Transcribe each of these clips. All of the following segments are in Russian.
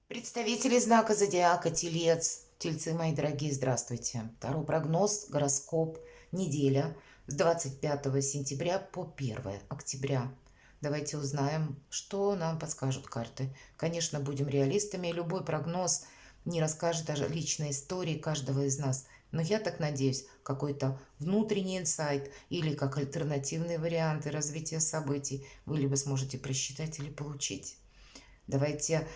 Представители знака зодиака Телец, Тельцы, мои дорогие, здравствуйте. Второй прогноз, гороскоп, неделя с 25 сентября по 1 октября. Давайте узнаем, что нам подскажут карты. Конечно, будем реалистами, любой прогноз не расскажет о личной истории каждого из нас. Но я так надеюсь, какой-то внутренний инсайт или как альтернативные варианты развития событий вы либо сможете просчитать или получить. Давайте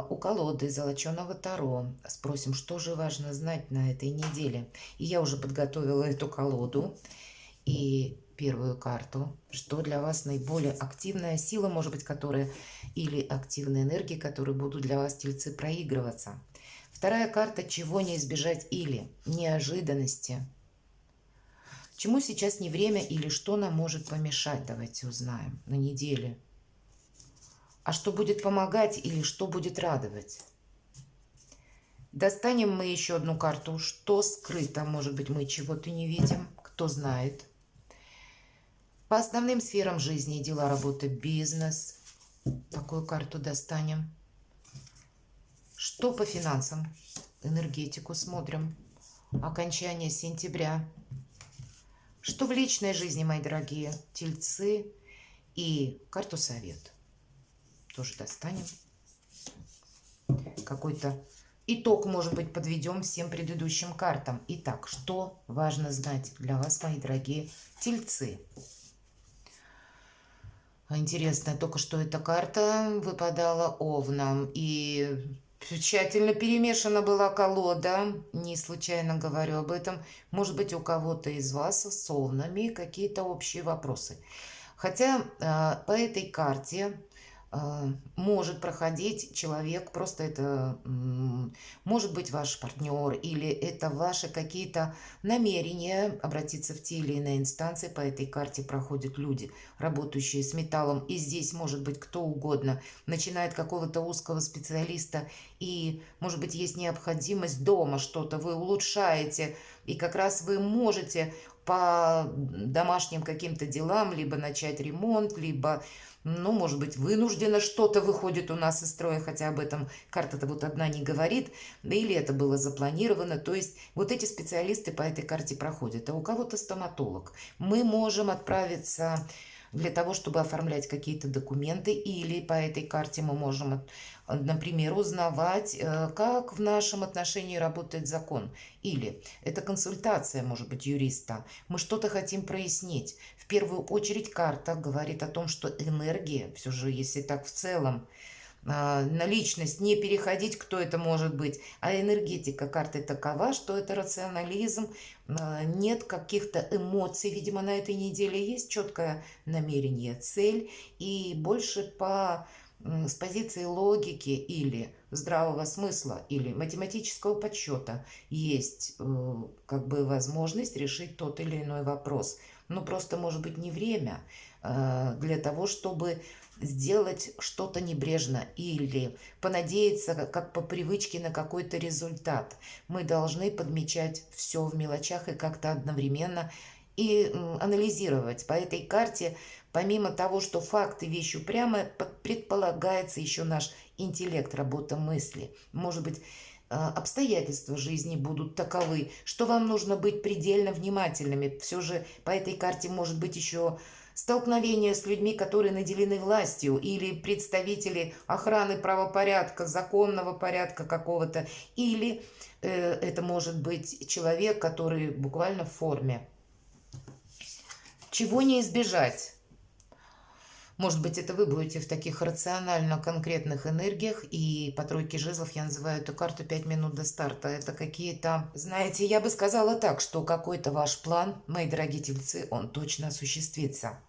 у колоды золоченого Таро спросим, что же важно знать на этой неделе. И я уже подготовила эту колоду и первую карту. Что для вас наиболее активная сила, может быть, которая или активные энергии, которые будут для вас, тельцы, проигрываться. Вторая карта, чего не избежать или неожиданности. Чему сейчас не время или что нам может помешать, давайте узнаем на неделе. А что будет помогать или что будет радовать? Достанем мы еще одну карту. Что скрыто? Может быть, мы чего-то не видим. Кто знает. По основным сферам жизни: дела, работа, бизнес. Такую карту достанем. Что по финансам? Энергетику смотрим. Окончание сентября. Что в личной жизни, мои дорогие тельцы? И карту совет. Тоже достанем. Какой-то итог, может быть, подведем всем предыдущим картам. Итак, что важно знать для вас, мои дорогие тельцы? Интересно, только что эта карта выпадала Овнам. И тщательно перемешана была колода. Не случайно говорю об этом. Может быть, у кого-то из вас с Овнами какие-то общие вопросы. Хотя по этой карте может проходить человек, просто это может быть ваш партнер, или это ваши какие-то намерения обратиться в те или иные инстанции. По этой карте проходят люди, работающие с металлом, и здесь может быть кто угодно, начиная от какого-то узкого специалиста, и может быть есть необходимость дома что-то вы улучшаете, и как раз вы можете по домашним каким-то делам либо начать ремонт, либо, ну, может быть, вынужденно что-то выходит у нас из строя, хотя об этом карта-то вот одна не говорит, или это было запланировано. То есть вот эти специалисты по этой карте проходят. А у кого-то стоматолог. Мы можем отправиться для того, чтобы оформлять какие-то документы, или по этой карте мы можем, например, узнавать, как в нашем отношении работает закон. Или это консультация, может быть, юриста. Мы что-то хотим прояснить. В первую очередь карта говорит о том, что энергия, все же, если так в целом, на личность не переходить, кто это может быть. А энергетика карты такова, что это рационализм, нет каких-то эмоций, видимо, на этой неделе есть четкое намерение, цель, и больше с позиции логики или здравого смысла или математического подсчета есть как бы возможность решить тот или иной вопрос. Но просто, может быть, не время для того, чтобы сделать что-то небрежно или понадеяться как по привычке на какой-то результат. Мы должны подмечать все в мелочах и как-то одновременно и анализировать. По этой карте, помимо того, что факты, вещь упрямая, предполагается еще наш интеллект, работа мысли. Может быть, обстоятельства жизни будут таковы, что вам нужно быть предельно внимательными. Все же по этой карте может быть еще столкновение с людьми, которые наделены властью, или представители охраны правопорядка, законного порядка какого-то, или это может быть человек, который буквально в форме. Чего не избежать? Может быть, это вы будете в таких рационально конкретных энергиях, и по тройке жезлов я называю эту карту 5 минут до старта. Это какие-то, знаете, я бы сказала так, что какой-то ваш план, мои дорогие тельцы, он точно осуществится.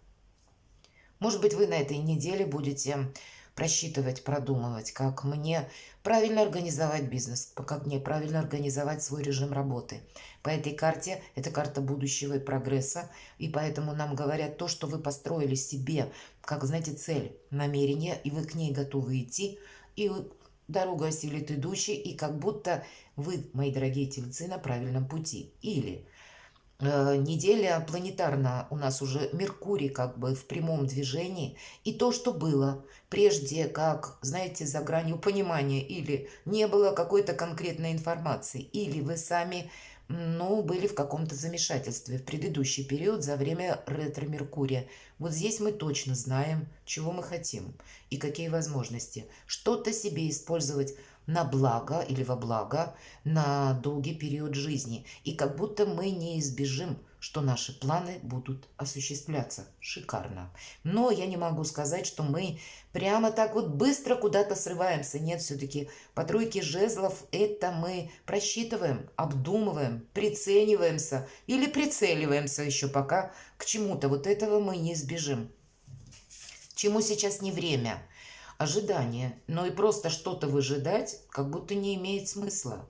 Может быть, вы на этой неделе будете просчитывать, продумывать, как мне правильно организовать бизнес, как мне правильно организовать свой режим работы. По этой карте, это карта будущего и прогресса, и поэтому нам говорят то, что вы построили себе, как, знаете, цель, намерение, и вы к ней готовы идти, и дорога осилит идущий, и как будто вы, мои дорогие тельцы, на правильном пути. Или Неделя планетарно у нас уже Меркурий как бы в прямом движении. И то, что было прежде, как, знаете, за гранью понимания, или не было какой-то конкретной информации, или вы сами, ну, были в каком-то замешательстве в предыдущий период за время ретро-Меркурия. Вот здесь мы точно знаем, чего мы хотим и какие возможности. Что-то себе использовать на благо или во благо на долгий период жизни. И как будто мы не избежим, что наши планы будут осуществляться. Шикарно. Но я не могу сказать, что мы прямо так вот быстро куда-то срываемся. Нет, все-таки по тройке жезлов это мы просчитываем, обдумываем, прицениваемся или прицеливаемся еще пока к чему-то. Вот этого мы не избежим. Чему сейчас не время? Ожидание. Но и просто что-то выжидать как будто не имеет смысла.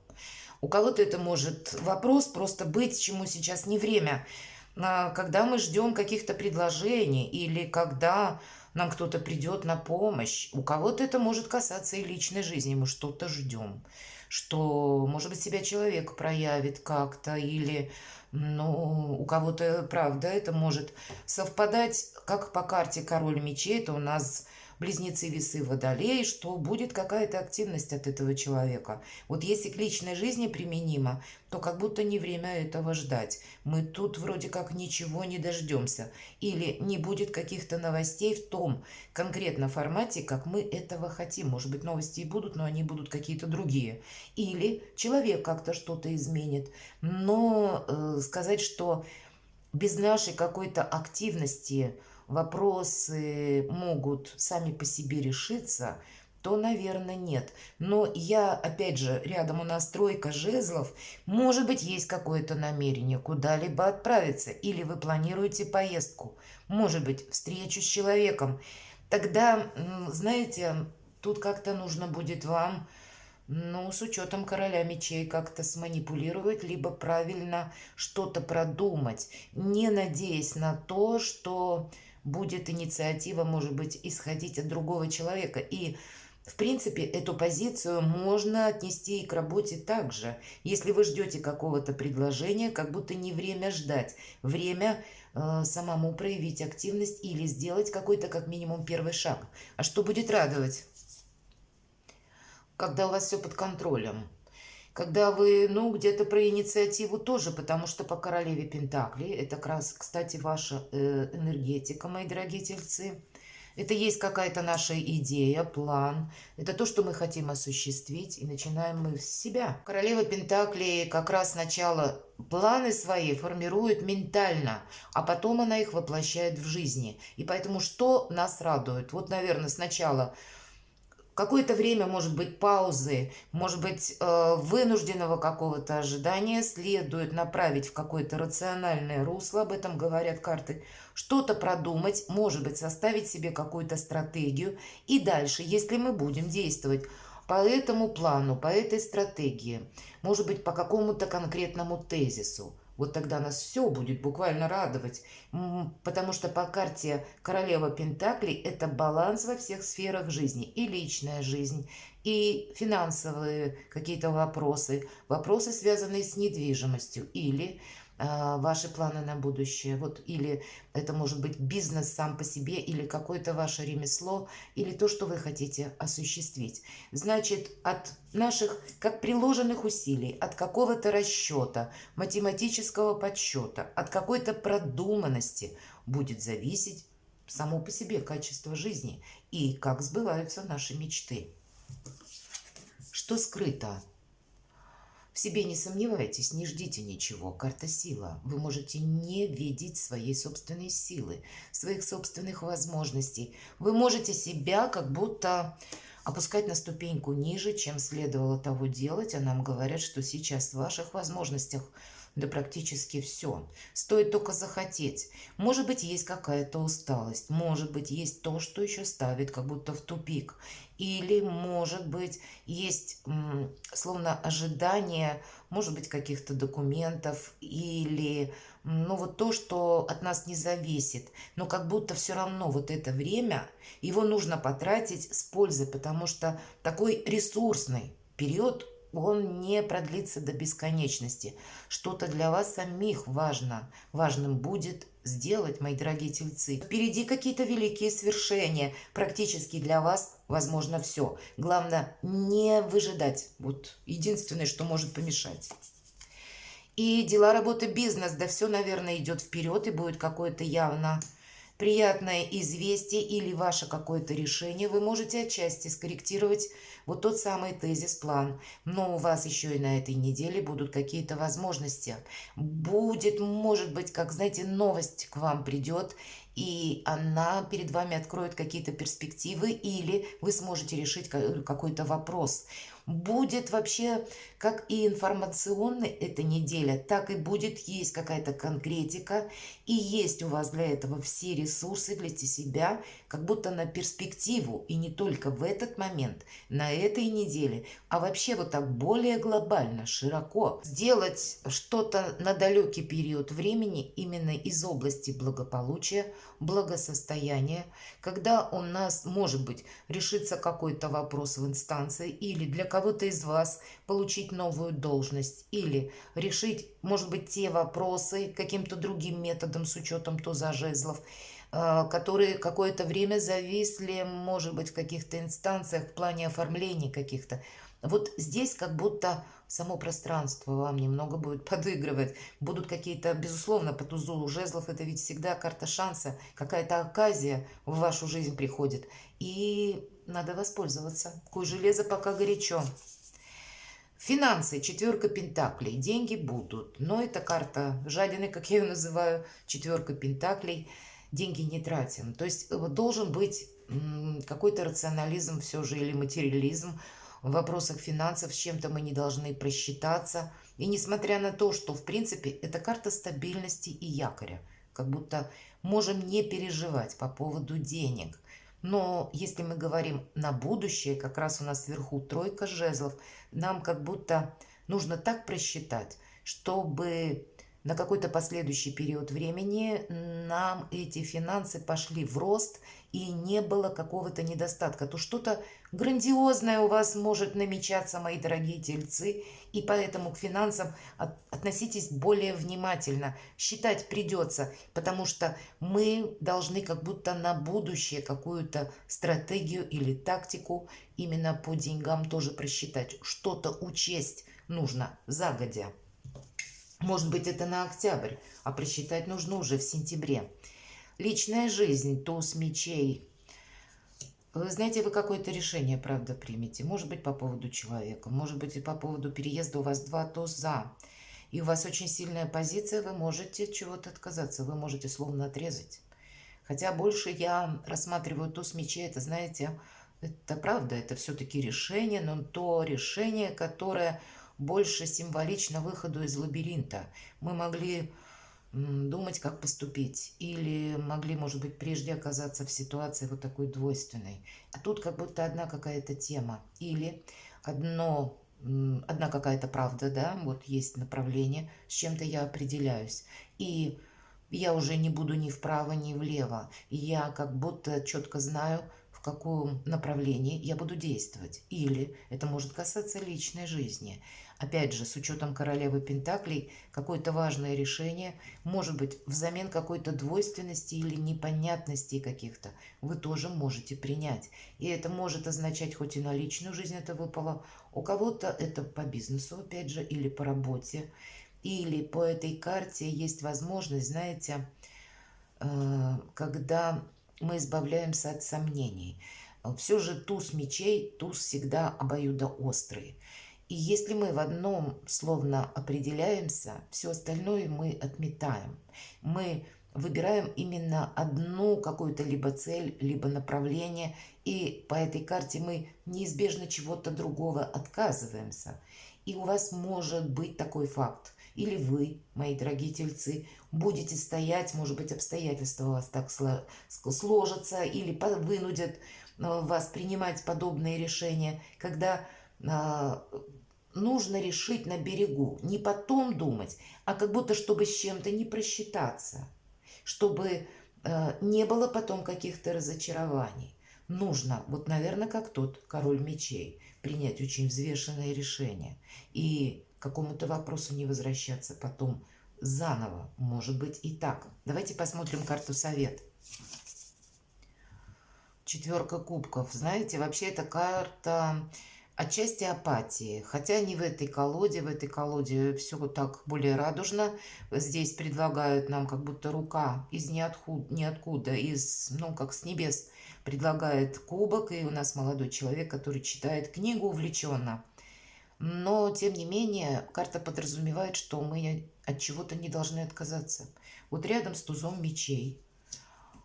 У кого-то это может вопрос просто быть, чему сейчас не время. Когда мы ждем каких-то предложений или когда нам кто-то придет на помощь, у кого-то это может касаться и личной жизни. Мы что-то ждем, что, может быть, себя человек проявит как-то или, ну, у кого-то, правда, это может совпадать, как по карте Король мечей, это у нас близнецы весы водолей, что будет какая-то активность от этого человека. Вот если к личной жизни применимо, то как будто не время этого ждать. Мы тут вроде как ничего не дождемся. Или не будет каких-то новостей в том конкретном формате, как мы этого хотим. Может быть, новости и будут, но они будут какие-то другие. Или человек как-то что-то изменит. Но сказать, что без нашей какой-то активности вопросы могут сами по себе решиться, то, наверное, нет. Но я, опять же, рядом у нас тройка жезлов. Может быть, есть какое-то намерение куда-либо отправиться. Или вы планируете поездку. Может быть, встречу с человеком. Тогда, знаете, тут как-то нужно будет вам, ну, с учетом короля мечей как-то сманипулировать, либо правильно что-то продумать, не надеясь на то, что будет инициатива, может быть, исходить от другого человека. И, в принципе, эту позицию можно отнести и к работе также. Если вы ждете какого-то предложения, как будто не время ждать, время самому проявить активность или сделать какой-то, как минимум, первый шаг. А что будет радовать? Когда у вас все под контролем. Когда вы, ну, где-то про инициативу тоже, потому что по королеве Пентаклей, это как раз, кстати, ваша энергетика, мои дорогие тельцы. Это есть какая-то наша идея, план. Это то, что мы хотим осуществить, и начинаем мы с себя. Королева Пентаклей как раз сначала планы свои формирует ментально, а потом она их воплощает в жизни. И поэтому что нас радует? Вот, наверное, сначала какое-то время, может быть, паузы, может быть, вынужденного какого-то ожидания следует направить в какое-то рациональное русло, об этом говорят карты, что-то продумать, может быть, составить себе какую-то стратегию. И дальше, если мы будем действовать по этому плану, по этой стратегии, может быть, по какому-то конкретному тезису, вот тогда нас все будет буквально радовать, потому что по карте Королева Пентаклей это баланс во всех сферах жизни. И личная жизнь, и финансовые какие-то вопросы, вопросы, связанные с недвижимостью, или ваши планы на будущее. Вот, или это может быть бизнес сам по себе, или какое-то ваше ремесло, или то, что вы хотите осуществить. Значит, от наших, как приложенных усилий, от какого-то расчета, математического подсчета, от какой-то продуманности будет зависеть само по себе качество жизни и как сбываются наши мечты. Что скрыто? В себе не сомневайтесь, не ждите ничего. Карта сила. Вы можете не видеть своей собственной силы, своих собственных возможностей. Вы можете себя как будто опускать на ступеньку ниже, чем следовало того делать. А нам говорят, что сейчас в ваших возможностях да практически все. Стоит только захотеть. Может быть, есть какая-то усталость. Может быть, есть то, что еще ставит как будто в тупик. Или, может быть, есть словно ожидание, может быть, каких-то документов. Или, ну, вот то, что от нас не зависит. Но как будто все равно вот это время, его нужно потратить с пользой, потому что такой ресурсный период он не продлится до бесконечности. Что-то для вас самих важным будет сделать, мои дорогие тельцы. Впереди какие-то великие свершения. Практически для вас возможно все. Главное не выжидать. Вот единственное, что может помешать. И дела, работа, бизнес, да все, наверное, идет вперед, и будет какое-то явно приятное известие или ваше какое-то решение. Вы можете отчасти скорректировать вот тот самый тезис-план. Но у вас еще и на этой неделе будут какие-то возможности. Будет, может быть, как, знаете, новость к вам придет, и она перед вами откроет какие-то перспективы, или вы сможете решить какой-то вопрос. Будет вообще как и информационная эта неделя, так и будет есть какая-то конкретика, и есть у вас для этого все ресурсы для себя, как будто на перспективу, и не только в этот момент, на этой неделе, а вообще вот так более глобально, широко. Сделать что-то на далекий период времени именно из области благополучия, благосостояния, когда у нас, может быть, решится какой-то вопрос в инстанции, или для кого-то из вас получить новую должность, или решить, может быть, те вопросы каким-то другим методом с учетом туза жезлов, которые какое-то время зависли, может быть, в каких-то инстанциях в плане оформления каких-то. Вот здесь как будто само пространство вам немного будет подыгрывать. Будут какие-то, безусловно, по тузу жезлов, это ведь всегда карта шанса, какая-то оказия в вашу жизнь приходит. И надо воспользоваться. Куй железо пока горячо. Финансы, четверка пентаклей, деньги будут, но это карта жадины, как я ее называю, четверка пентаклей, деньги не тратим. То есть должен быть какой-то рационализм все же или материализм в вопросах финансов, с чем-то мы не должны просчитаться. И несмотря на то, что в принципе это карта стабильности и якоря, как будто можем не переживать по поводу денег. Но если мы говорим на будущее, как раз у нас вверху тройка жезлов, нам как будто нужно так просчитать, чтобы на какой-то последующий период времени нам эти финансы пошли в рост и не было какого-то недостатка. То что-то грандиозное у вас может намечаться, мои дорогие тельцы, и поэтому к финансам относитесь более внимательно. Считать придется, потому что мы должны как будто на будущее какую-то стратегию или тактику именно по деньгам тоже просчитать. Что-то учесть нужно загодя. Может быть, это на октябрь, а просчитать нужно уже в сентябре. Личная жизнь, туз мечей. Вы знаете, вы какое-то решение, правда, примете. Может быть, по поводу человека, может быть, и по поводу переезда. У вас два туза. И у вас очень сильная позиция, вы можете чего-то отказаться, вы можете словно отрезать. Хотя больше я рассматриваю туз мечей, это, знаете, это правда, это все-таки решение, но то решение, которое больше символично выходу из лабиринта. Мы могли думать, как поступить, или могли, может быть, прежде оказаться в ситуации вот такой двойственной. А тут как будто одна какая-то тема, или одна какая-то правда, да, вот есть направление, с чем-то я определяюсь. И я уже не буду ни вправо, ни влево. Я как будто четко знаю, в каком направлении я буду действовать. Или это может касаться личной жизни. Опять же, с учетом королевы Пентаклей, какое-то важное решение, может быть, взамен какой-то двойственности или непонятностей каких-то, вы тоже можете принять. И это может означать, хоть и на личную жизнь это выпало, у кого-то это по бизнесу, опять же, или по работе, или по этой карте есть возможность, знаете, когда мы избавляемся от сомнений. Все же туз мечей, туз всегда обоюдоострый. И если мы в одном словно определяемся, все остальное мы отметаем. Мы выбираем именно одну какую-то либо цель, либо направление, и по этой карте мы неизбежно чего-то другого отказываемся. И у вас может быть такой факт. Или вы, мои дорогие тельцы, будете стоять, может быть, обстоятельства у вас так сложатся или вынудят вас принимать подобные решения, когда нужно решить на берегу, не потом думать, а как будто чтобы с чем-то не просчитаться, чтобы не было потом каких-то разочарований. Нужно, вот, наверное, как тот король мечей, принять очень взвешенное решение и к какому-то вопросу не возвращаться потом заново. Может быть и так. Давайте посмотрим карту совет. Четверка кубков. Знаете, вообще это карта отчасти апатии. Хотя не в этой колоде все вот так более радужно. Здесь предлагают нам как будто рука из ниоткуда, из, ну, как с небес предлагает кубок. И у нас молодой человек, который читает книгу увлеченно. Но, тем не менее, карта подразумевает, что мы от чего-то не должны отказаться. Вот рядом с тузом мечей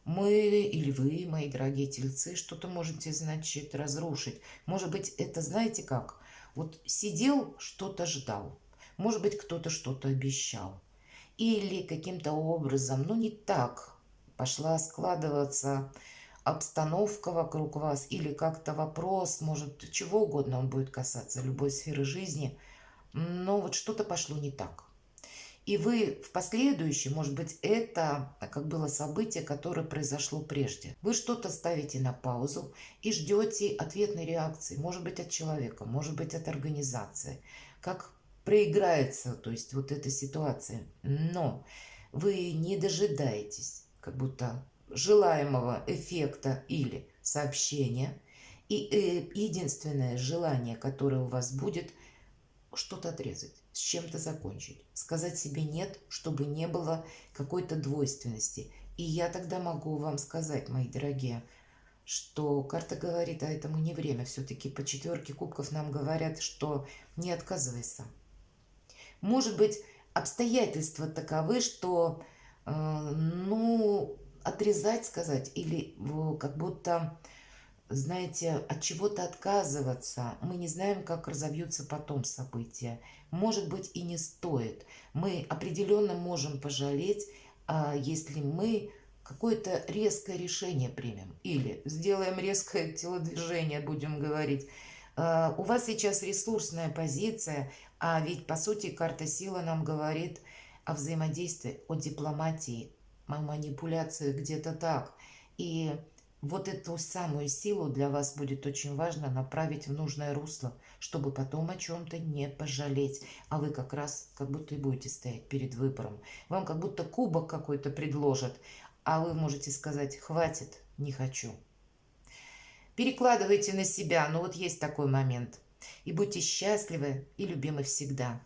мы или вы, мои дорогие тельцы, что-то можете, значит, разрушить. Может быть, это знаете как? Вот сидел, что-то ждал. Может быть, кто-то что-то обещал. Или каким-то образом, ну не так пошла складываться обстановка вокруг вас. Или как-то вопрос, может, чего угодно он будет касаться, любой сферы жизни. Но вот что-то пошло не так. И вы в последующем, может быть, это как было событие, которое произошло прежде. Вы что-то ставите на паузу и ждете ответной реакции. Может быть, от человека, может быть, от организации. Как проиграется, то есть вот эта ситуация. Но вы не дожидаетесь как будто желаемого эффекта или сообщения. И единственное желание, которое у вас будет, что-то отрезать, с чем-то закончить, сказать себе нет, чтобы не было какой-то двойственности. И я тогда могу вам сказать, мои дорогие, что карта говорит, а этому не время. Все-таки по четверке кубков нам говорят, что не отказывайся. Может быть, обстоятельства таковы, что, ну, отрезать сказать или как будто, знаете, от чего-то отказываться. Мы не знаем, как разовьются потом события. Может быть, и не стоит. Мы определенно можем пожалеть, если мы какое-то резкое решение примем. Или сделаем резкое телодвижение, будем говорить. У вас сейчас ресурсная позиция, а ведь, по сути, карта сила нам говорит о взаимодействии, о дипломатии, о манипуляции где-то так. И вот эту самую силу для вас будет очень важно направить в нужное русло, чтобы потом о чем-то не пожалеть. А вы как раз как будто и будете стоять перед выбором. Вам как будто кубок какой-то предложат, а вы можете сказать «хватит, не хочу». Перекладывайте на себя, но вот есть такой момент. И будьте счастливы и любимы всегда.